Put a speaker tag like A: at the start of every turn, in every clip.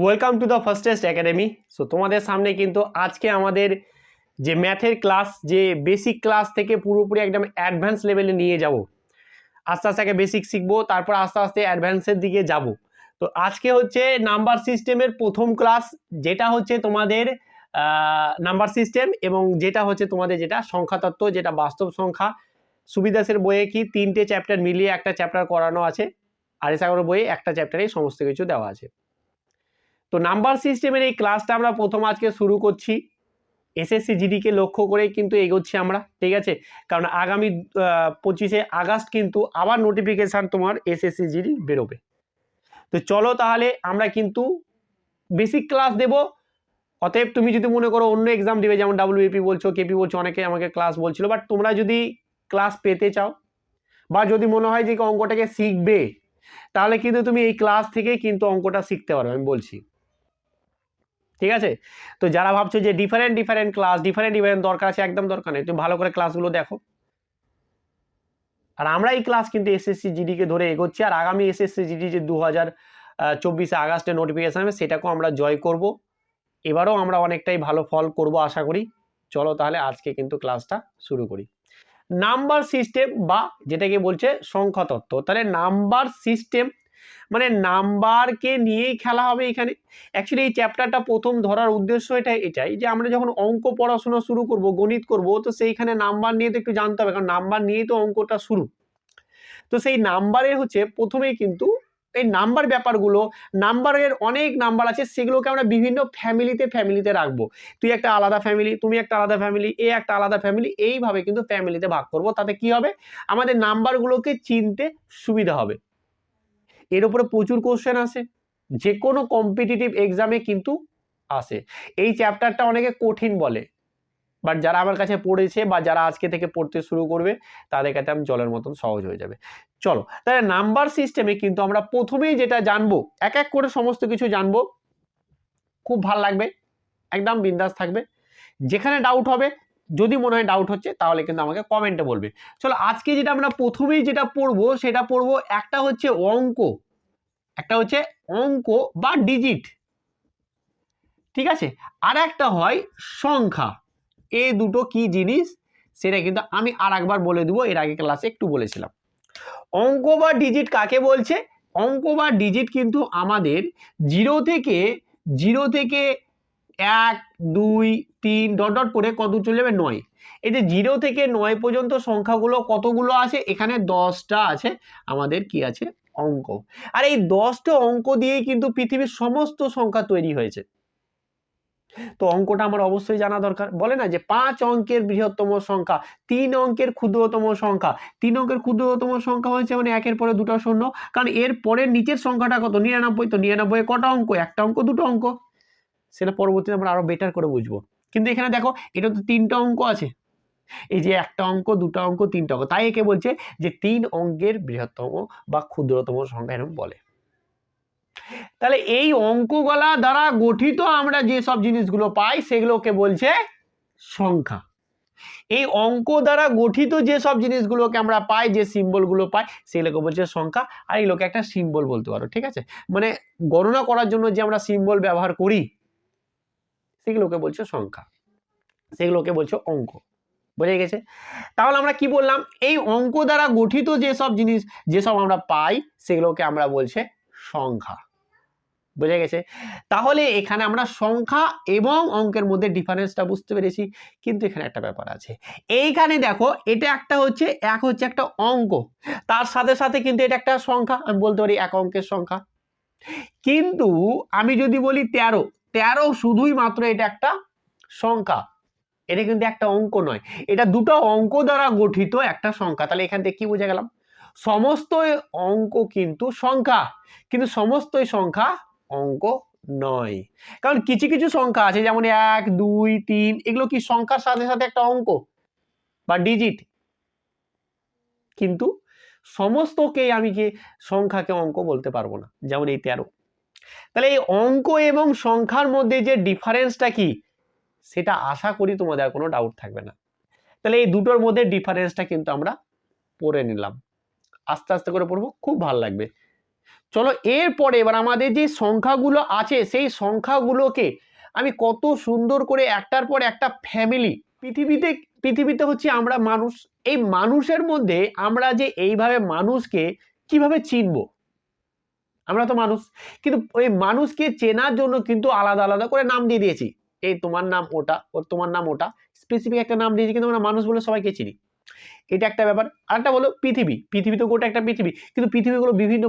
A: Welcome to the fastest academy. So তোমাদের সামনে কিন্তু আজকে আমাদের যে ম্যাথের ক্লাস, যে বেসিক ক্লাস থেকে পুরোপুরি একদম অ্যাডভান্স লেভেলে নিয়ে যাব। আস্তে আস্তে আগে বেসিক শিখবো, তারপর আস্তে আস্তে অ্যাডভান্সের দিকে যাব। তো আজকে হচ্ছে নাম্বার সিস্টেমের প্রথম ক্লাস, যেটা হচ্ছে তোমাদের নাম্বার সিস্টেম, এবং যেটা হচ্ছে তোমাদের যেটা সংখ্যাতত্ত্ব, যেটা বাস্তব সংখ্যা। সুবিদাসের বইয়ে কি 3টে চ্যাপ্টার মিলিয়ে একটা চ্যাপ্টার করানো আছে, আর সাগরের বইয়ে একটা চ্যাপ্টারেই সমস্ত কিছু দেওয়া আছে। তো নাম্বার সিস্টেমের এই ক্লাসটা আমরা প্রথম আজকে শুরু করছি। এসএসসি জিডিকে লক্ষ্য করেই কিন্তু এগোচ্ছি আমরা, ঠিক আছে? কারণ আগামী 25শে আগস্ট কিন্তু আবার নোটিফিকেশান তোমার এসএসসি জিডি বেরোবে। তো চলো তাহলে আমরা কিন্তু বেসিক ক্লাস দেব। অতএব তুমি যদি মনে করো অন্য এক্সাম দেবে, যেমন ডাব্লিউবিপি বলছো, কেপি বলছো, অনেকে আমাকে ক্লাস বলছিল, বাট তোমরা যদি ক্লাস পেতে চাও বা যদি মনে হয় যে অঙ্কটাকে শিখবে, তাহলে কিন্তু তুমি এই ক্লাস থেকে কিন্তু অঙ্কটা শিখতে পারো, আমি বলছি, ঠিক আছে? তো যারা ভাবছো যে ডিফারেন্ট ক্লাস, ডিফারেন্ট দরকার আছে, একদম দরকার নেই। তুমি ভালো করে ক্লাসগুলো দেখো। আর আমরা এই ক্লাস কিন্তু এসএসসি জিডিকে ধরে এগোচ্ছি, আর আগামী এসএসসি জিডি যে 2024 আগস্টে নোটিফিকেশন হবে, সেটাকেও আমরা জয় করব। এবারও আমরা অনেকটাই ভালো ফল করব আশা করি। চলো তাহলে আজকে কিন্তু ক্লাসটা শুরু করি। নাম্বার সিস্টেম বা যেটাকে বলছে সংখ্যাতত্ত্ব। তাহলে নাম্বার সিস্টেম মানে নাম্বারকে নিয়েই খেলা হবে এখানে। অ্যাকচুয়ালি এই চ্যাপ্টারটা প্রথম ধরার উদ্দেশ্য এটাই যে আমরা যখন অঙ্ক পড়াশোনা শুরু করব, গণিত করব, তো সেইখানে নাম্বার নিয়ে তো একটু জানতে হবে, কারণ নাম্বার নিয়েই তো অঙ্কটা শুরু। তো সেই নাম্বারের হচ্ছে প্রথমেই কিন্তু এই নাম্বার ব্যাপারগুলো, নাম্বারের অনেক নাম্বার আছে, সেগুলোকে আমরা বিভিন্ন ফ্যামিলিতে রাখবো। তুই একটা আলাদা ফ্যামিলি, তুমি একটা আলাদা ফ্যামিলি, এ একটা আলাদা ফ্যামিলি, এইভাবে কিন্তু ফ্যামিলিতে ভাগ করব। তাতে কি হবে, আমাদের নাম্বারগুলোকে চিনতে সুবিধা হবে। এর উপরে প্রচুর কোশ্চেন আসে, যে কোনো কম্পিটিটিভ এক্সামে কিন্তু আসে। এই চ্যাপ্টারটা অনেকে কঠিন বলে, বাট যারা আমার কাছে পড়েছে বা যারা আজকে থেকে পড়তে শুরু করবে, তাদের কাছে আমি জলের মতন সহজ হয়ে যাবে। চলো তাহলে নাম্বার সিস্টেমে কিন্তু আমরা প্রথমেই যেটা জানবো, এক এক করে সমস্ত কিছু জানবো, খুব ভালো লাগবে, একদম বিন্দাস থাকবে। যেখানে ডাউট হবে, যদি মনে হয় ডাউট হচ্ছে, তাহলে কিন্তু আমাকে কমেন্টে বলবে। চলো আজকে যেটা আমরা প্রথমেই যেটা পড়বো, সেটা পড়বো একটা হচ্ছে অঙ্ক, একটা হচ্ছে অঙ্ক বা ডিজিট, ঠিক আছে? আর একটা হয় সংখ্যা। এই দুটো কি জিনিস সেটা কিন্তু আমি আর একবার বলে দেবো, এর আগে ক্লাসে একটু বলেছিলাম। অঙ্ক বা ডিজিট কাকে বলছে? অঙ্ক বা ডিজিট কিন্তু আমাদের জিরো থেকে 1 2 3 ডট ডট করে কত চলে যাবে, 9। এই যে 0 থেকে 9 পর্যন্ত সংখ্যাগুলো কতগুলো আছে, এখানে 10টা আছে আমাদের কি আছে, অঙ্ক। আর এই 10টা অঙ্ক দিয়েই কিন্তু পৃথিবীর সমস্ত সংখ্যা তৈরি হয়েছে। তো অঙ্কটা আমার অবশ্যই জানা দরকার। বলে না যে 5 অঙ্কের বৃহত্তম সংখ্যা, 3 অঙ্কের ক্ষুদ্রতম সংখ্যা। 3 অঙ্কের ক্ষুদ্রতম সংখ্যা হচ্ছে মানে একের পরে দুটো শূন্য, কারণ এর পরের নিচের সংখ্যাটা কত, 99। তো 99 কটা অঙ্ক, একটা অঙ্ক, দুটো অঙ্ক। সেটা পরবর্তীতে আমরা আরো বেটার করে বুঝবো। কিন্তু এখানে দেখো, এটা তো 3টা অঙ্ক আছে, এই যে একটা অঙ্ক, দুটো অঙ্ক, 3টা অঙ্ক, তাই একে বলছে যে 3 অঙ্কের বৃহত্তম বা ক্ষুদ্রতম সংখ্যা এরকম বলে। তাহলে এই অঙ্কগুলা দ্বারা গঠিত আমরা যে সব জিনিসগুলো পাই, সেগুলোকে বলছে সংখ্যা। এই অঙ্ক দ্বারা গঠিত যে সব জিনিসগুলোকে আমরা পাই, যে সিম্বলগুলো পাই, সেগুলোকে বলছে সংখ্যা। আর এগুলোকে একটা সিম্বল বলতে পারো, ঠিক আছে? মানে গণনা করার জন্য যে আমরা সিম্বল ব্যবহার করি, সেগুলোকে বলছে সংখ্যা, সেগুলোকে বলছে অঙ্ক। বোঝা গেছে? তাহলে আমরা কি বললাম, এই অঙ্ক দ্বারা গঠিত যেসব জিনিস, যেসব আমরা পাই, সেগুলোকে আমরা বলছে সংখ্যা। বোঝা গেছে? তাহলে এখানে আমরা সংখ্যা এবং অঙ্কের মধ্যে ডিফারেন্সটা বুঝতে পেরেছি। কিন্তু এখানে একটা ব্যাপার আছে, এইখানে দেখো, এটা একটা হচ্ছে একটা অঙ্ক, তার সাথে সাথে কিন্তু এটা একটা সংখ্যা, আমি বলতে পারি এক অঙ্কের সংখ্যা। কিন্তু আমি যদি বলি 13 শুধুই মাত্র এটা একটা সংখ্যা, এটা কিন্তু একটা অঙ্ক নয়, এটা দুটো অঙ্ক দ্বারা গঠিত একটা সংখ্যা। তাহলে এখান থেকে কি বুঝে গেলাম, সমস্ত অঙ্ক কিন্তু সংখ্যা, কিন্তু সমস্তই সংখ্যা অঙ্ক নয়। কারণ কিছু কিছু সংখ্যা আছে, যেমন 1 2 3, এগুলো কি সংখ্যার সাথে সাথে একটা অঙ্ক বা ডিজিট, কিন্তু সমস্তকে আমি কি সংখ্যাকে অঙ্ক বলতে পারবো না, যেমন এই 13। তাহলে এই অঙ্ক এবং সংখ্যার মধ্যে যে ডিফারেন্সটা কি, সেটা আশা করি তোমাদের কোনো ডাউট থাকবে না। তাহলে এই দুটোর মধ্যে ডিফারেন্সটা কিন্তু আমরা পড়ে নিলাম, আস্তে আস্তে করে পড়বো, খুব ভালো লাগবে। চলো এরপরে এবার আমাদের যে সংখ্যাগুলো আছে সেই সংখ্যাগুলোকে আমি কত সুন্দর করে একটার পর একটা ফ্যামিলি, পৃথিবীতে হচ্ছে আমরা মানুষ, এই মানুষের মধ্যে আমরা যে এইভাবে মানুষকে কিভাবে চিনবো, আমরা তো মানুষ, কিন্তু ওই মানুষকে চেনার জন্য কিন্তু আলাদা আলাদা করে নাম দিয়ে দিয়েছি, এই তোমার নাম ওটা, ও তোমার নাম ওটা, স্পেসিফিক একটা নাম দিয়েছি, কিন্তু আমরা মানুষ বলে সবাইকে চিনি। এটা একটা ব্যাপার। আরেকটা বলো পৃথিবী তো গোটা একটা পৃথিবী, কিন্তু পৃথিবীগুলো বিভিন্ন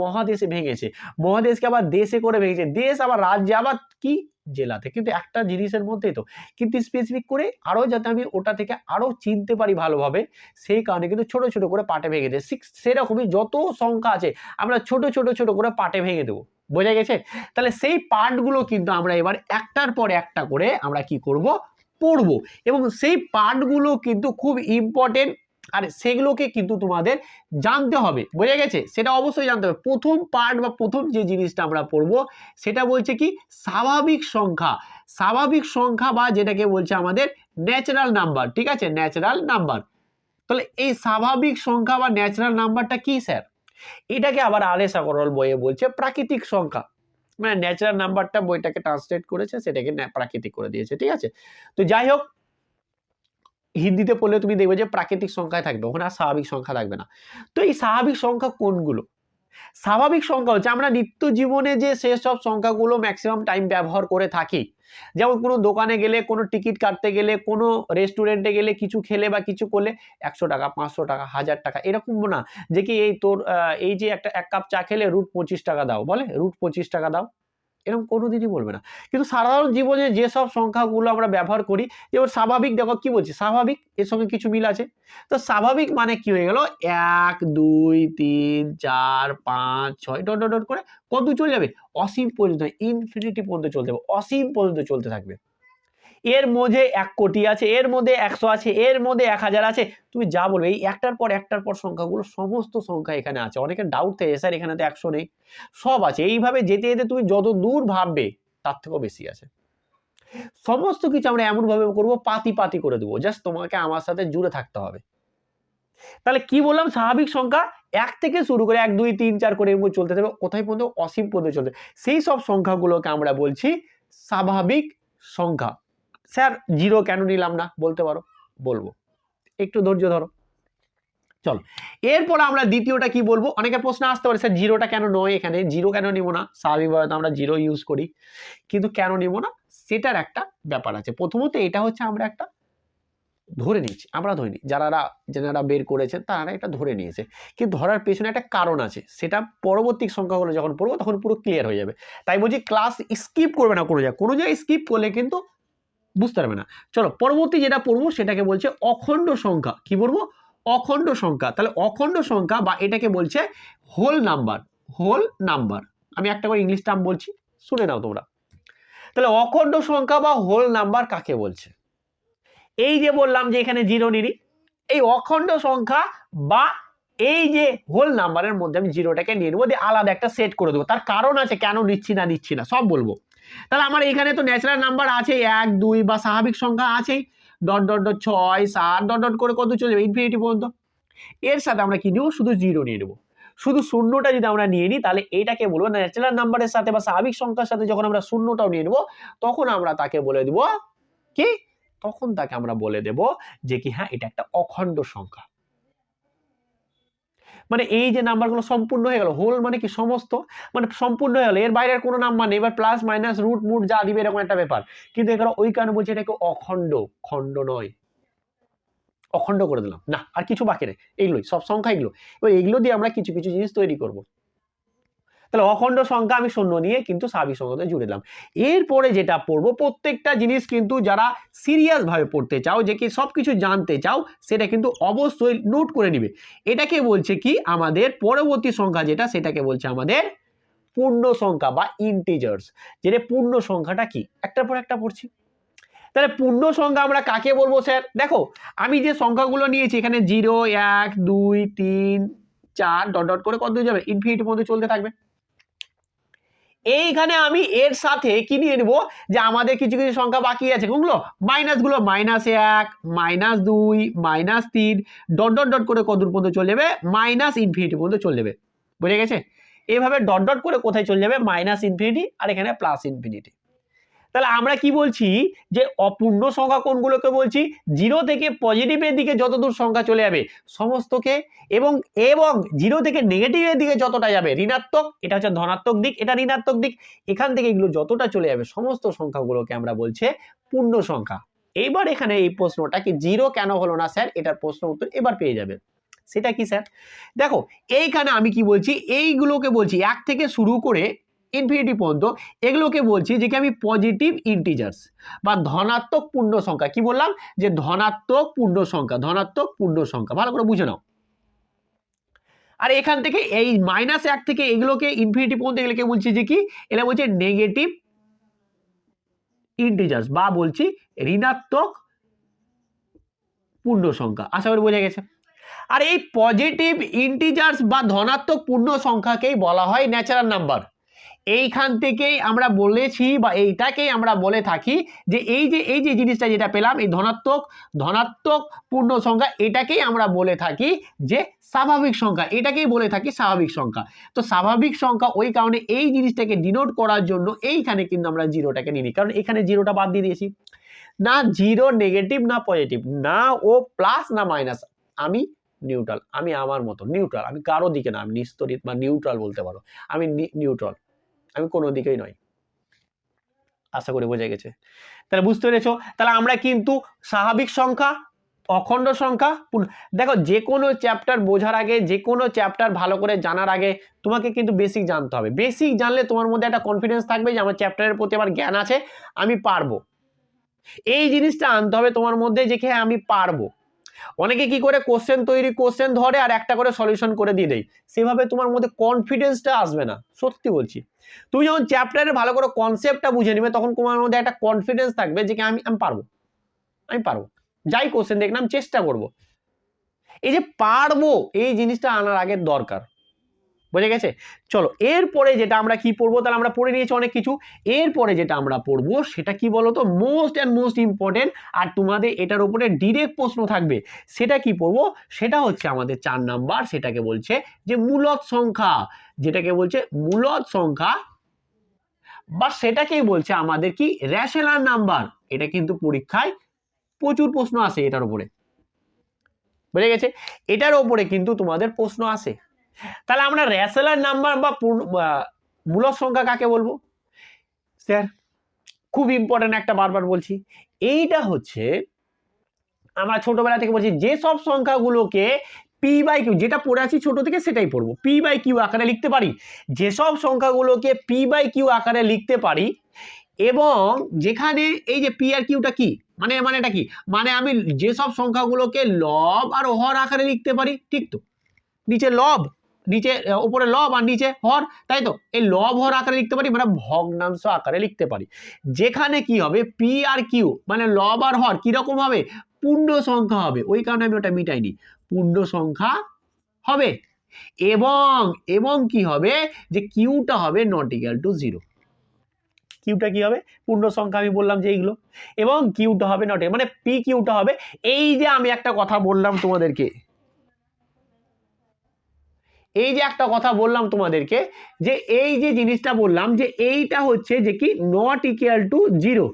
A: মহাদেশে ভেঙেছে, মহাদেশকে আবার দেশে করে ভেঙেছে, দেশ আবার রাজ্যে, আবার কি জেলাতে, কিন্তু একটা জিনিসের মধ্যেই তো, কিন্তু স্পেসিফিক করে আরো যাতে আমি ওটা থেকে আরো চিনতে পারি ভালোভাবে, সেই কারণে কিন্তু ছোট ছোট করে পার্টে ভেঙে দেয়। সেরকমই যত সংখ্যা আছে আমরা ছোট ছোট করে পার্টে ভেঙে দেবো, বোঝা গেছে? তাহলে সেই পার্টগুলো কিন্তু আমরা এবার একটার পর একটা করে আমরা কি করব, পড়বো, এবং সেই পার্টগুলো কিন্তু খুব ইম্পর্টেন্ট, আর সেগুলোকে কিন্তু তোমাদের জানতে হবে, বোঝা গেছে? সেটা অবশ্যই জানতে হবে। প্রথম পার্ট বা প্রথম যে জিনিসটা আমরা পড়বো সেটা বলছে কি, স্বাভাবিক সংখ্যা। স্বাভাবিক সংখ্যা বা যেটাকে বলছে আমাদের ন্যাচারাল নাম্বার, ঠিক আছে, ন্যাচারাল নাম্বার। তাহলে এই স্বাভাবিক সংখ্যা বা ন্যাচারাল নাম্বারটা কি স্যার? এটাকে আবার আর.এস. আগরওয়াল বইয়ে বলছে প্রাকৃতিক সংখ্যা, মানে ন্যাচারাল নাম্বারটা বইটাকে ট্রান্সলেট করেছে, সেটাকে প্রাকৃতিক করে দিয়েছে, ঠিক আছে? তো যাই হোক, হিন্দিতে পড়লে তুমি দেখবে যে প্রাকৃতিক সংখ্যায় থাকবে, ওখানে আর স্বাভাবিক সংখ্যা থাকবে না। তো এই স্বাভাবিক সংখ্যা কোনগুলো? স্বাভাবিক সংখ্যা হচ্ছে আমরা নিত্য জীবনে যে সেসব সংখ্যাগুলো ম্যাক্সিমাম টাইম ব্যবহার করে থাকি, যেমন কোনো দোকানে গেলে, কোনো টিকিট কাটতে গেলে, কোনো রেস্টুরেন্টে গেলে, কিছু খেলে বা কিছু করলে 100 টাকা, 500 টাকা, 1000 টাকা, এরকম না যে কি এই তোর এই যে এক কাপ চা খেলে রুট 25 টাকা দাও, বলে রুট 25 টাকা দাও, এরকম কোনোদিনই বলবে না। কিন্তু সাধারণ জীবনে যেসব সংখ্যাগুলো আমরা ব্যবহার করি, যেমন স্বাভাবিক, দেখো কি বলছি, স্বাভাবিক, এর সঙ্গে কিছু মিল আছে। তো স্বাভাবিক মানে কি হয়ে গেল, 1 2 3 4 5 6 ডট ডট ডট করে কত চলে যাবে, অসীম পর্যন্ত, ইনফিনিটি পর্যন্ত চলতে থাকবে, অসীম পর্যন্ত চলতে থাকবে। এর মধ্যে 1 কোটি আছে, এর মধ্যে 100 আছে, এর মধ্যে 1000 আছে, তুমি যা বলবে, এই একটার পর সংখ্যাগুলো, সমস্ত সংখ্যা এখানে আছে। অনেকের ডাউট থাকে স্যার এখানে তো 100 নেই, সব আছে। এইভাবে যেতে যেতে তুমি যত দূর ভাববে তার থেকেও বেশি আছে। সমস্ত কিছু আমরা এমন ভাবে করবো, পাতি পাতি করে দেবো, জাস্ট তোমাকে আমার সাথে জুড়ে থাকতে হবে। তাহলে কি বললাম, স্বাভাবিক সংখ্যা 1 থেকে শুরু করে 1 2 3 4 করে এরকম চলতে থাকবে, কোথায় পর্যন্ত, অসীম পর্যন্ত চলতে, সেই সব সংখ্যাগুলোকে আমরা বলছি স্বাভাবিক সংখ্যা। স্যার 0 কেন নিলাম না, বলতে পারো, বলবো, একটু ধৈর্য ধরো। চলো এরপর আমরা দ্বিতীয়টা কি বলবো, অনেকের প্রশ্ন আসতে পারে স্যার 0টা কেন নয়, এখানে 0 কেন নিব না, স্বাভাবিকভাবে তো আমরা 0 ইউজ করি, কিন্তু কেন নিব না সেটার একটা ব্যাপার আছে। প্রথমত এটা হচ্ছে আমরা একটা ধরে নিচ্ছি, আমরা ধরিনি, যারা বের করেছেন তারা এটা ধরে নিয়েছে, কিন্তু ধরার পেছনে একটা কারণ আছে, সেটা পরবর্তী সংখ্যাগুলো যখন পড়বো তখন পুরো ক্লিয়ার হয়ে যাবে। তাই বলছি ক্লাস স্কিপ করবে না, কোনো জায়গায় স্কিপ করলে কিন্তু বুঝতে পারবে না। চলো পরবর্তী যেটা পড়বো সেটাকে বলছে অখণ্ড সংখ্যা। কি বলবো, অখণ্ড সংখ্যা। তাহলে অখণ্ড সংখ্যা বা এটাকে বলছে হোল নাম্বার। আমি একটা করে ইংলিশ টার্ম বলছি, শুনে নাও তোমরা। তাহলে অখণ্ড সংখ্যা বা হোল নাম্বার কাকে বলছে? এই যে বললাম যে এখানে 0 নিরি, এই অখণ্ড সংখ্যা বা এই যে হোল নাম্বারের মধ্যে আমি 0টাকে নিয়ে নেবো, দিয়ে আলাদা একটা সেট করে দেবো। তার কারণ আছে কেন নিচ্ছি না সব বলবো। তাহলে আমার এখানে তো ন্যাচারাল নাম্বার আছে 1 2 বা স্বাভাবিক সংখ্যা আছেই, dot dot dot 6 7 dot dot করে কত চলে যাবে, ইনফিনিটি পর্যন্ত। এর সাথে আমরা কি নেব, শুধু 0 নিয়ে নেবো। শুধু শূন্যটা যদি আমরা নিয়ে নিই, তাহলে এইটাকে বলবো ন্যাচারাল নাম্বারের সাথে বা স্বাভাবিক সংখ্যার সাথে যখন আমরা শূন্যটাও নিয়ে নেবো, তখন আমরা তাকে বলে দেবো কি, তখন তাকে আমরা বলে দেব যে কি হ্যাঁ এটা একটা অখণ্ড সংখ্যা। মানে এই যে নাম্বারগুলো সম্পূর্ণ হয়ে গেল, হোল মানে কি সমস্ত, মানে সম্পূর্ণ হয়ে গেল, এর বাইরে আর কোনো নাম্বার নেই, এবার প্লাস মাইনাস রুট মুট যা দিবে এরকম একটা ব্যাপার। কিন্তু এখানে ওই কারণে বলছে এটাকে অখণ্ড, খণ্ড নয়, অখণ্ড করে দিলাম না, আর কিছু বাকি নেই, এইগুলোই সব সংখ্যা, এগুলো। এবার এগুলো দিয়ে আমরা কিছু কিছু জিনিস তৈরি করব। তাহলে অখণ্ড সংখ্যা আমি শূন্য নিয়ে কিন্তু স্বাভাবিক সংখ্যাতে জুড়ে দিলাম। এরপরে যেটা পড়বো, প্রত্যেকটা জিনিস কিন্তু যারা সিরিয়াস ভাবে পড়তে চাও, যে কি সবকিছু জানতে চাও, সেটা কিন্তু অবশ্যই নোট করে নিবে। এটাকে বলছে কি, আমাদের পরবর্তী সংখ্যা যেটা, সেটাকে বলছে আমাদের পূর্ণ সংখ্যা বা ইন্টিজার্স। যেটা পূর্ণ সংখ্যাটা কি, একটার পর একটা পড়ছি। তাহলে পূর্ণ সংখ্যা আমরা কাকে বলবো স্যার? দেখো আমি যে সংখ্যাগুলো নিয়েছি এখানে 0 1 2 3 4 ডট ডট করে কত যাবে, ইনফিনিটি পর্যন্ত চলতে থাকবে। এইখানে আমি এর সাথে কি নিয়ে নেবো, যে আমাদের কিছু কিছু সংখ্যা বাকি আছে, কোনগুলো, মাইনাসগুলো, -1 -2 -3 ডট ডট ডট করে কত দূর পর্যন্ত চলে যাবে, মাইনাস ইনফিনিটি পর্যন্ত চলে যাবে, বুঝে গেছে? এইভাবে ডট ডট করে কোথায় চলে যাবে, মাইনাস ইনফিনিটি আর এখানে প্লাস ইনফিনিটি। তাহলে আমরা কি বলছি যে অপূর্ণ সংখ্যা কোনগুলোকে বলছি, জিরো থেকে পজিটিভের দিকে যতদূর সংখ্যা চলে যাবে সমস্তকে, এবং এবং জিরো থেকে নেগেটিভের দিকে যতটা যাবে ঋণাত্মক, এটা হচ্ছে ধনাত্মক দিক, এটা ঋণাত্মক দিক, এখান থেকে এগুলো যতটা চলে যাবে সমস্ত সংখ্যাগুলোকে আমরা বলছে পূর্ণ সংখ্যা। এইবার এখানে এই প্রশ্নটা কি জিরো কেন হলো না স্যার, এটার প্রশ্ন উত্তর এবার পেয়ে যাবে। সেটা কি স্যার, দেখো এইখানে আমি কি বলছি, এইগুলোকে বলছি 1 থেকে শুরু করে ইনফিনিটি পর্যন্ত, এগুলোকে বলছি যে কি আমি পজিটিভ ইন্টিজার্স বা ধনাত্মক পূর্ণ সংখ্যা। কি বললাম, যে ধনাত্মক পূর্ণ সংখ্যা, ধনাত্মক পূর্ণ সংখ্যা, ভালো করে বুঝে নাও। আর এখান থেকে এই -1 থেকে এগুলোকে ইনফিনিটি পর্যন্ত এগুলোকে বলছি যে কি, এটা বলছে নেগেটিভ ইন্টিজার্স বা বলছি ঋণাত্মক পূর্ণ সংখ্যা। আশা করি বোঝা গেছে। আর এই পজিটিভ ইন্টিজার্স বা ধনাত্মক পূর্ণ সংখ্যাকেই বলা হয় ন্যাচারাল নাম্বার। এইখান থেকেই আমরা বলেছি বা এইটাকেই আমরা বলে থাকি যে এই যে জিনিসটা যেটা পেলাম, এই ধনাত্মক পূর্ণ সংখ্যা, এটাকেই আমরা বলে থাকি যে স্বাভাবিক সংখ্যা, এটাকেই বলে থাকি স্বাভাবিক সংখ্যা। তো স্বাভাবিক সংখ্যা ওই কারণে এই জিনিসটাকে ডিনোট করার জন্য এইখানে কিন্তু আমরা জিরোটাকে নিই, কারণ এখানে জিরোটা বাদ দিয়ে দিয়েছি। না জিরো নেগেটিভ না পজিটিভ, না ও প্লাস না মাইনাস, আমি নিউট্রাল, আমি আমার মতো নিউট্রাল, আমি কারো দিকে না, আমি নিস্তরিত বা নিউট্রাল বলতে পারো, আমি নিউট্রাল, আমি কোনো দিকেই নয়। আশা করি বোঝা গেছে। তাহলে বুঝতে পেরেছো, তাহলে আমরা কিন্তু স্বাভাবিক সংখ্যা, অখণ্ড সংখ্যা, দেখো যে কোনো চ্যাপ্টার বোঝার আগে, যে কোনো চ্যাপ্টার ভালো করে জানার আগে তোমাকে কিন্তু বেসিক জানতে হবে। বেসিক জানলে তোমার মধ্যে একটা কনফিডেন্স থাকবে যে আমার চ্যাপ্টারের প্রতি আমার জ্ঞান আছে, আমি পারবো। এই জিনিসটা আনতে হবে তোমার মধ্যে যে হ্যাঁ আমি পারবো। অনেকে কি করে কোশ্চেন ধরে আর একটা করে সলিউশন করে দিয়ে দেয়, সেভাবে তোমার মধ্যে কনফিডেন্সটা আসবে না, সত্যি বলছি। তুমি যখন চ্যাপ্টারে ভালো করে কনসেপ্টটা বুঝে নিবে তখন তোমার মধ্যে একটা কনফিডেন্স থাকবে যে আমি পারবো, আমি পারবো, যাই কোশ্চেন দেখলাম চেষ্টা করব। এই যে পারবো এই জিনিসটা আনার আগে দরকার, বুঝে গেছে। চলো এরপরে যেটা আমরা কি পড়বো, তাহলে আমরা পড়ে নিয়েছি অনেক কিছু। এরপরে যেটা আমরা পড়বো সেটা কি বলতো, মোস্ট ইম্পর্টেন্ট, আর তোমাদের এটার উপরে ডিরেক্ট প্রশ্ন থাকবে। সেটা কি পড়বো, সেটা হচ্ছে আমাদের 4 নাম্বার, সেটাকে বলছে যে মূলদ সংখ্যা, যেটাকে বলছে মূলদ সংখ্যা, বা সেটাকেই বলছে আমাদের কি রেশনাল নাম্বার। এটা কিন্তু পরীক্ষায় প্রচুর প্রশ্ন আসে এটার উপরে, বুঝে গেছে, এটার উপরে কিন্তু তোমাদের প্রশ্ন আসে। তাহলে আমরা রেশনাল নাম্বার বা মূলদ সংখ্যা কাকে বলবো স্যার, খুব ইম্পর্টেন্ট একটা, বারবার বলছি, এইটা হচ্ছে আমরা ছোটবেলা থেকে বলছি যে সব সংখ্যাগুলোকে পি বাই কিউ, যেটা পড়ে আছি ছোট থেকে সেটাই পড়বো, পি বাই কিউ আকারে লিখতে পারি, যেসব সংখ্যাগুলোকে পি বাই কিউ আকারে লিখতে পারি, এবং যেখানে এই যে পি আর কিউটা কি মানে এটা কি মানে আমি যেসব সংখ্যাগুলোকে লব আর হর আকারে লিখতে পারি, ঠিক তো, নিচে লব, নিচে উপরে লব আর নিচে হর, তাই তো, এই লব হর আকারে লিখতে পারি, মানে ভগ্নাংশ আকারে লিখতে পারি। যেখানে কি হবে পি আর কিউ মানে লব আর হর কিরকম হবে, পূর্ণ সংখ্যা হবে, ওই কারণে আমি ওটা মিটাইনি, পূর্ণ সংখ্যা হবে, এবং কি হবে যে কিউটা হবে নট ইকুয়াল টু 0। কিউটা কি হবে, পূর্ণ সংখ্যা, আমি বললাম যে এইগুলো, এবং কিউটা হবে নট, মানে পি কিউটা হবে, এই যে আমি একটা কথা বললাম তোমাদেরকে, এই যে একটা কথা বললাম তোমাদেরকে, যে এই যে জিনিসটা বললাম যে এইটা হচ্ছে যে কি নট ইকুয়াল টু 0।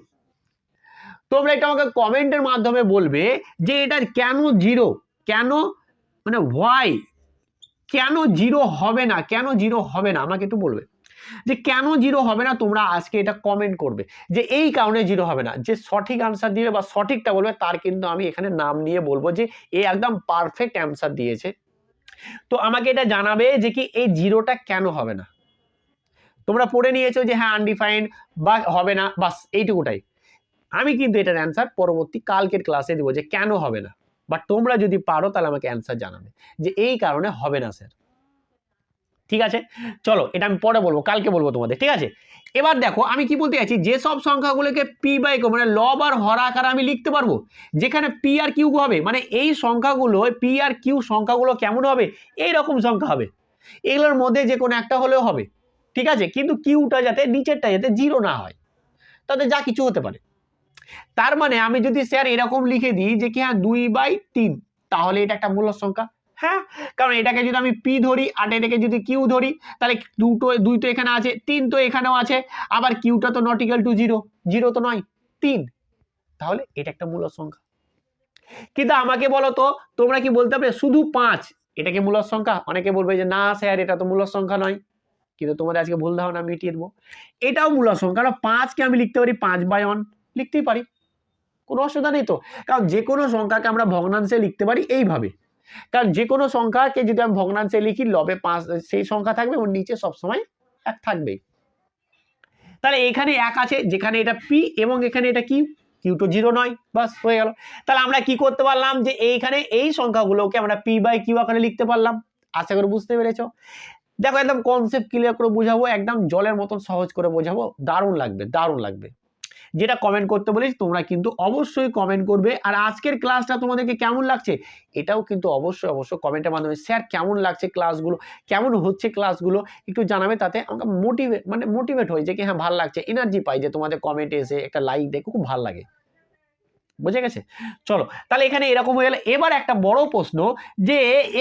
A: তোমরা এটা আমাকে কমেন্টের মাধ্যমে বলবে যে এটা কেন 0, কেন মানে হোয়াই, কেন 0 হবে না, কেন 0 হবে না, আমাকে একটু বলবে যে কেন 0 হবে না। তোমরা আজকে এটা কমেন্ট করবে যে এই কারণে 0 হবে না। যে সঠিক আনসার দিবে বা সঠিকটা বলবে তার কিন্তু আমি এখানে নাম নিয়ে বলবো যে এ একদম পারফেক্ট অ্যান্সার দিয়েছে। তো আমাকে এটা জানাবে যে কি এই 0টা কেন হবে না। তোমরা পড়ে নিয়েছো যে হ্যাঁ আনডিফাইন্ড বা হবে না, বাস এইটুকুটাই। আমি কিন্তু এটার অ্যান্সার পরবর্তী কালকের ক্লাসে দিব যে কেন হবে না, বাট তোমরা যদি পারো তাহলে আমাকে অ্যান্সার জানাবে যে এই কারণে হবে না স্যার। ঠিক আছে, চলো এটা আমি পরে বলবো, কালকে বলবো তোমাদের, ঠিক আছে। এবার দেখো আমি কি বলতে চাইছি, যে সব সংখ্যাগুলোকে পি বাই কিউ মানে লব আর হর আকারে আমি লিখতে পারবো, যেখানে পি আর কিউ হবে, মানে এই সংখ্যাগুলো পি আর কিউ সংখ্যাগুলো কেমন হবে, এইরকম সংখ্যা হবে, এগুলোর মধ্যে যে কোনো একটা হলেও হবে, ঠিক আছে, কিন্তু কিউটা যাতে নিচেরটা যাতে 0 না হয়, তাতে যা কিছু হতে পারে। তার মানে আমি যদি স্যার এরকম লিখে দিই যে কি হ্যাঁ 2/3, তাহলে এটা একটা মূলদ সংখ্যা, হ্যাঁ, কারণ এটাকে যদি আমি পি ধরি আর এটাকে যদি কিউ ধরি তাহলে দুই তো এখানে আছে, 3 তো এখানেও আছে, আবার কিউটা তো নট ইকুয়াল টু 0, 0 তো নয়, 3, তাহলে এটা একটা মূলদ সংখ্যা। কিন্তু আমাকে বলো তো তোমরা কি বলতে পারবে শুধু 5 এটা কি মূলদ সংখ্যা? অনেকে বলবে যে না স্যার এটা তো মূলদ সংখ্যা নয়, কিন্তু তোমাদের আজকে ভুল ধারণা মিটিয়ে দেবো, এটাও মূলদ সংখ্যা। কারণ 5কে আমি লিখতে পারি 5/1, লিখতেই পারি, কোনো অসুবিধা নেই তো। কারণ যে কোনো সংখ্যাকে আমরা ভগ্নাংশে লিখতে পারি এইভাবে, কারণ যে কোনো সংখ্যাকে যদি আমি ভগ্নাংশে লিখি লবে 5 সেই সংখ্যা থাকবে, ওর নিচে সবসময় 1 থাকবেই। তাহলে এখানে 1 আছে, যেখানে এটা পি এবং এখানে এটা কিউ, কিউ তো 0 নয়, বাস হয়ে গেল। তাহলে আমরা কি করতে পারলাম যে এইখানে এই সংখ্যাগুলোকে আমরা পি বাই কিউ আকারে লিখতে পারলাম। আশা করি বুঝতে পেরেছো। দেখো একদম কনসেপ্ট ক্লিয়ার করে বোঝাবো, একদম জলের মতন সহজ করে বোঝাবো, দারুণ লাগবে, দারুণ লাগবে। যেটা কমেন্ট করতে বলিস তোমরা কিন্তু অবশ্যই কমেন্ট করবে। আর আজকের ক্লাসটা তোমাদেরকে কেমন লাগছে এটাও কিন্তু অবশ্যই কমেন্টের মাধ্যমে স্যার কেমন লাগছে ক্লাসগুলো, কেমন হচ্ছে ক্লাসগুলো একটু জানাবে, তাতে আমরা মোটিভেট হই যে কি হ্যাঁ ভালো লাগছে, এনার্জি পাই যে তোমাদের কমেন্টে এসে একটা লাইক দেখে খুব ভালো লাগে। বুঝে গেছে? চলো তাহলে এখানে এরকম হয়ে গেল। এবার একটা বড় প্রশ্ন যে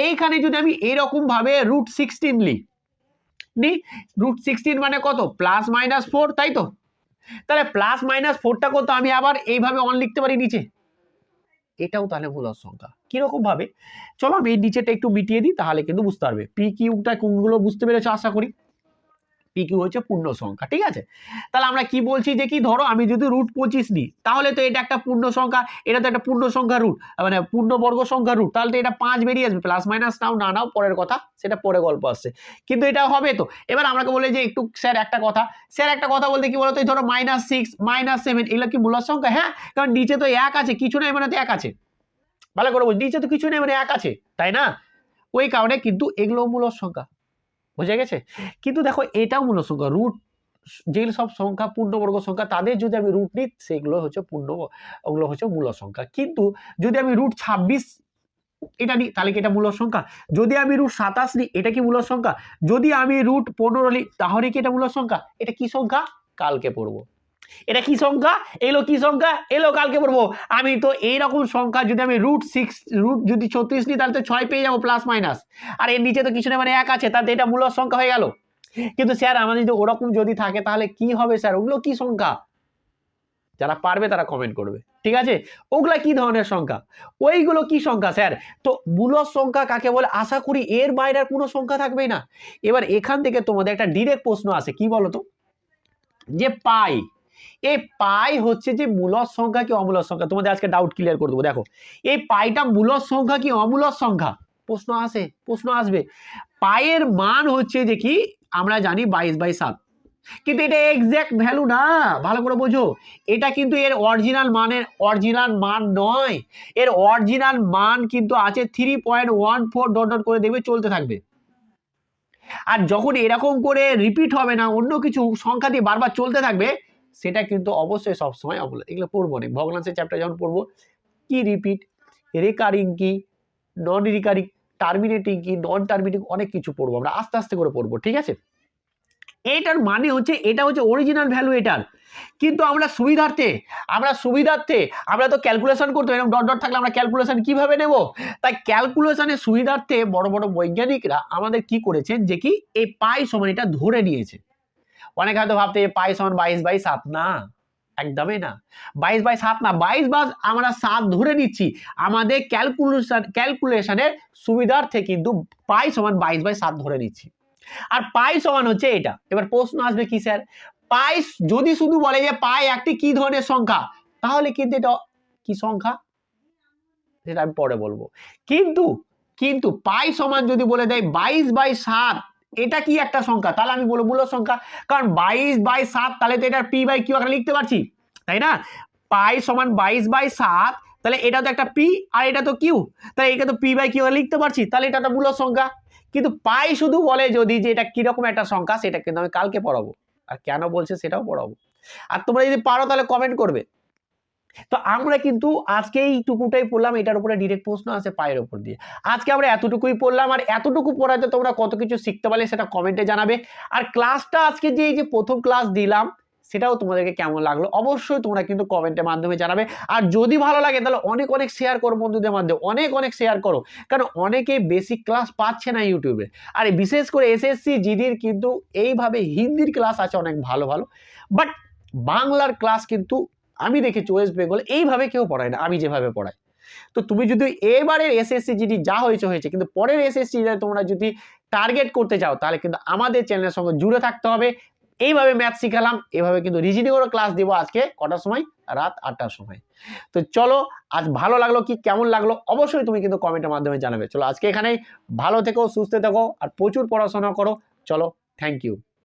A: এইখানে যদি আমি এরকম ভাবে √16 নি, √16 মানে কত? +-4, তাই তো? তাহলে +-4টা কত আমি আবার এইভাবে অন লিখতে পারি নিচে, এটাও তাহলে মূলদ সংখ্যা। কিরকম ভাবে? চলো আমি এই নিচেটা একটু মিটিয়ে দিই, তাহলে কিন্তু বুঝতে পারবে। পি কিউটা কোনগুলো বুঝতে পেরেছো আশা করি। পি কিউ হচ্ছে পূর্ণ সংখ্যা, ঠিক আছে? তাহলে আমরা কি বলছি যে কি ধরো আমি যদি √25 নিই তাহলে তো এটা একটা পূর্ণ সংখ্যা, এটা তো একটা পূর্ণ সংখ্যা রুট, মানে পূর্ণবর্গ সংখ্যা রুট, তাহলে তো এটা 5 বেরিয়ে আসবে। প্লাস মাইনাস নাও না নাও পরের কথা, সেটা পরে গল্প আসছে, কিন্তু এটা হবে তো। এবার আমাকে বলে যে একটু স্যার একটা কথা বলতে কি বলতো, ধরো -6 -7 এগুলো কি মূলদ সংখ্যা? হ্যাঁ, কারণ নিচে তো 1 আছে, কিছু নেই মানে তো 1 আছে, ভালো করে বল, নিচে তো কিছু নেই মানে 1 আছে, তাই না? ওই কারণে কিন্তু এগুলো মূলদ সংখ্যা, বুঝে গেছে? কিন্তু দেখো এটাও মূলদ সংখ্যা, রুট যেগুলো সব সংখ্যা পূর্ণবর্গ সংখ্যা তাদের যদি আমি রুট নিই সেগুলো হচ্ছে ওগুলো হচ্ছে মূলদ সংখ্যা। কিন্তু যদি আমি √26 এটা নিই তাহলে কি এটা মূলদ সংখ্যা? যদি আমি √27 নিই এটা কি মূলদ সংখ্যা? যদি আমি √15 নিই তাহলে কি এটা মূলদ সংখ্যা? এটা কি সংখ্যা? কালকে পড়বো। এটা কি সংখ্যা? এলো কি সংখ্যা? এলো কালকে পড়বো। আমি তো এইরকম সংখ্যা যদি আমি যদি 36 নিই তাহলে তো 6 পেয়ে যাবো প্লাস মাইনাস, আর এর নিচে তো কিছু নেই মানে 1 আছে, তাতে এটা মূলদ সংখ্যা হয়ে গেল। কিন্তু স্যার আমাদের যদি ওরকম যদি থাকে তাহলে কি হবে স্যার? ওগুলো কি সংখ্যা? যারা পারবে তারা কমেন্ট করবে, ঠিক আছে? ওগুলা কি ধরনের সংখ্যা? ওইগুলো কি সংখ্যা স্যার? তো মূলদ সংখ্যা কাকে বলে? আশা করি এর বাইরে আর কোনো সংখ্যা থাকবেই না। এবার এখান থেকে তোমাদের একটা ডিরেক্ট প্রশ্ন আসে, কি বলতো, যে পাই, এই পাই হচ্ছে যে মূলদ সংখ্যা কি অমূলদ সংখ্যা? তোমাদের আজকে ডাউট ক্লিয়ার করে দেবো। দেখো এই পাইটা মূলদ সংখ্যা কি অমূলদ সংখ্যা? প্রশ্ন আসবে। পাইয়ের মান হচ্ছে যে কি আমরা জানি 22/7, কিন্তু এটা এক্সাক্ট ভ্যালু না, ভালো করে বোঝো। এটা কিন্তু এর অরিজিনাল মান নয়, এর অরিজিনাল মান কিন্তু আছে 3.14 ডট করে দেখবে চলতে থাকবে। আর যখন এরকম করে রিপিট হবে না, অন্য কিছু সংখ্যা দিয়ে বারবার চলতে থাকবে, সেটা কিন্তু অবশ্যই সবসময় অমূলদ। এগুলো পড়বো অনেক, ভগ্নাংশের চ্যাপ্টার যখন পড়বো, কি রিপিট, রিকারিং কি, নন রিকারিং, টার্মিনেটিং কি, নন টার্মিনেটিং, অনেক কিছু পড়বো আমরা, আস্তে আস্তে করে পড়বো, ঠিক আছে? এটার মানে হচ্ছে এটা হচ্ছে অরিজিনাল ভ্যালু এটার, কিন্তু আমরা সুবিধার্থে আমরা তো ক্যালকুলেশন করতে এরকম ডট ডট থাকলে আমরা ক্যালকুলেশন কিভাবে নেব? তাই ক্যালকুলেশনের সুবিধার্থে বড় বড় বৈজ্ঞানিকরা আমাদের কি করেছেন যে কি এই পাই সমান এটা ধরে নিয়েছে। অনেকে হয়তো ভাবতে যে পাই সমান 22/7, না, একদমই না, 22/7 না, 22 আমরা 7 ধরে নিচ্ছি আমাদের ক্যালকুলেশনের সুবিধার্থে, কিন্তু পাই সমান 22/7 ধরে নিচ্ছি। আর পাই সমান হচ্ছে এটা। এবার প্রশ্ন আসবে কি স্যার, পাই যদি শুধু বলে যে পাই একটি কি ধরনের সংখ্যা, তাহলে কিন্তু এটা কি সংখ্যা সেটা আমি পরে বলবো। কিন্তু পাই সমান যদি বলে দেয় 22/7, এটা কি একটা সংখ্যা, তাহলে আমি বলবো মূলদ সংখ্যা। কারণ 22/7 তাহলে তো এটা পি বাই কিউ আকারে লিখতে পারছি, তাই না? পাই সমান 22/7, তাহলে এটা তো একটা পি আর এটা তো কিউ, তাহলে এটা তো পি বাই কিউ আকারে লিখতে পারছি, তাহলে এটা একটা মূলদ সংখ্যা। কিন্তু পাই শুধু বলে যদি যে এটা কিরকম একটা সংখ্যা, সেটা কিন্তু আমি কালকে পড়াবো, আর কেন বলছে সেটাও পড়াবো। আর তোমরা যদি পারো তাহলে কমেন্ট করবে। তো আমরা কিন্তু আজকে এইটুকুটাই পড়লাম, এটার উপরে ডিরেক্ট প্রশ্ন আছে পায়ের উপর দিয়ে। আজকে আমরা এতটুকুই পড়লাম, আর এতটুকু পড়াতে তোমরা কত কিছু শিখতে পারলে সেটা কমেন্টে জানাবে। আর ক্লাসটা আজকে যে এই যে প্রথম ক্লাস দিলাম সেটাও তোমাদেরকে কেমন লাগলো অবশ্যই তোমরা কিন্তু কমেন্টের মাধ্যমে জানাবে। আর যদি ভালো লাগে তাহলে অনেক অনেক শেয়ার করো বন্ধুদের মাধ্যমে, অনেক অনেক শেয়ার করো, কারণ অনেকেই বেসিক ক্লাস পাচ্ছে না ইউটিউবে। আর বিশেষ করে এসএসসি জিডির কিন্তু এইভাবে হিন্দির ক্লাস আছে অনেক ভালো ভালো, বাট বাংলার ক্লাস কিন্তু আমি দেখেছি ওয়েস্ট বেঙ্গলে এইভাবে কেউ পড়ায় না আমি যেভাবে পড়াই। তো তুমি যদি এবারের এসএসসি জিডি যা হয়েছে হয়েছে, কিন্তু পরের এসএসসি তোমরা যদি টার্গেট করতে চাও তাহলে কিন্তু আমাদের চ্যানেলের সঙ্গে জুড়ে থাকতে হবে। এইভাবে ম্যাথ শিখালাম, এইভাবে কিন্তু রিজনিংয়েরও ক্লাস দেবো আজকে কটার সময়, রাত 8টার সময়। তো চলো, আজ ভালো লাগলো কি কেমন লাগলো অবশ্যই তুমি কিন্তু কমেন্টের মাধ্যমে জানাবে। চলো আজকে এখানেই, ভালো থেকো, সুস্থ থেকো, আর প্রচুর পড়াশোনা করো। চলো, থ্যাংক ইউ।